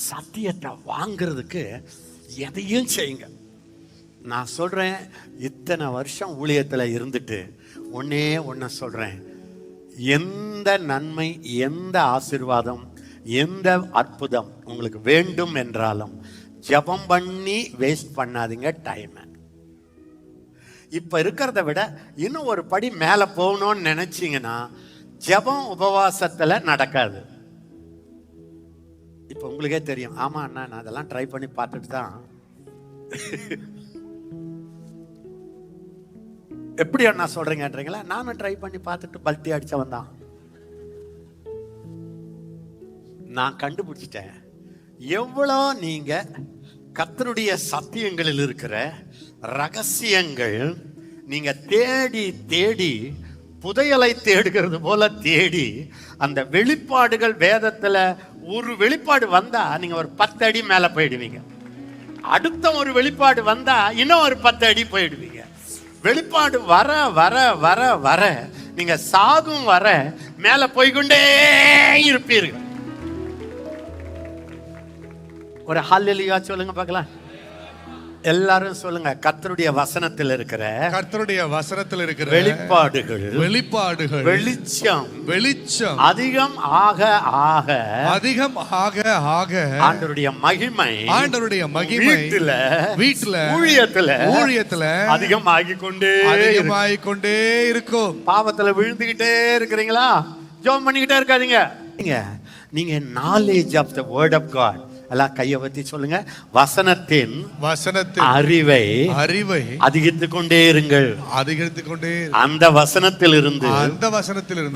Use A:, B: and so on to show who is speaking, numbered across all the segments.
A: சத்தியத்தை வாங்கிறதுக்கு எதையும் செய்யுங்க. நான் சொல்றேன், இத்தனை வருஷம் ஊழியத்தில் இருந்துட்டு ஒன்னே ஒன்ன சொல்றேன், எந்த நன்மை, எந்த ஆசீர்வாதம், எந்த அற்புதம் உங்களுக்கு வேண்டும் என்றாலும் ஜெபம் பண்ணி வேஸ்ட் பண்ணாதீங்க டைம். இப்ப இருக்கிறத விட இன்னும் ஒரு படி மேல போகணும்னு நினைச்சீங்கன்னா ஜெபம் உபவாசத்துல நடக்காது. இப்ப உங்களுக்கே தெரியும், ஆமா அண்ணா நான் அதெல்லாம் ட்ரை பண்ணி பார்த்துட்டு தான். எப்படி அண்ணா சொல்றீங்கன்றீங்களா? நானும் ட்ரை பண்ணி பார்த்துட்டு பல்ட்டி அடிச்சவன் தான். நான் கண்டுபிடிச்சிட்டேன், எவ்வளோ நீங்க கர்த்தருடைய சத்தியங்களில் இருக்கிற ரகசியங்கள் நீங்க தேடி தேடி புதையலை தேடுகிறது போல தேடி அந்த வெளிப்பாடுகள் வேதத்துல ஒரு வெளிப்பாடு வந்தா நீங்க ஒரு 10 அடி மேல போயிடுவீங்க. அடுத்த ஒரு வெளிப்பாடு வந்தா இன்னும் ஒரு 10 அடி போயிடுவீங்க. வெளிப்பாடு வர வர வர வர நீங்க சாகும் வர மேல போய்கொண்டே இருப்பீர்கள். ஒரு ஹல்லேலூயா சொல்லுங்க பார்க்கலாம். எல்லாரும் சொல்லுங்க, கர்த்தருடைய வசனத்தில் இருக்கிற,
B: கர்த்தருடைய வசனத்தில் இருக்கிற
A: வெளிப்பாடுகள்,
B: வெளிப்பாடுகள்,
A: வெளிச்சம்,
B: வெளிச்சம்
A: அதிகம் ஆக ஆக,
B: அதிகம் ஆக ஆக
A: ஆண்டவருடைய மகிமை,
B: ஆண்டவருடைய மகிமை வீட்டுல ஊழியத்துல
A: அதிகமாகிக் கொண்டே
B: இருக்கும்.
A: பாவத்துல விழுந்துகிட்டே இருக்கிறீங்களா? ஜெபம் பண்ணிக்கிட்டே இருக்காதீங்க. நீங்க knowledge of the word of God, எல்லாம் கையை பத்தி சொல்லுங்க, வசனத்தின் அறிவை அதிகரித்துக் கொண்டே இருங்கள். அந்த வசனத்தில் இருந்து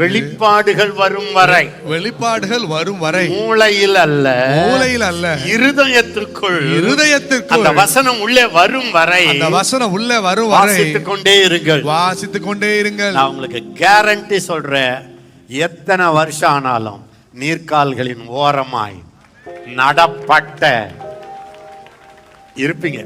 A: வெளிப்பாடுகள் வரும் வரை மூளையில் அல்ல இருதயத்திற்குள் அந்த வசனம் உள்ளே வரும் வரை வாசித்துக் கொண்டே இருங்கள். நான் உங்களுக்கு கேரண்டி சொல்றேன், எத்தனை வருஷம் ஆனாலும் நீர்க்கால்களின் ஓரமாய் நடப்பட்ட இருப்பீங்க.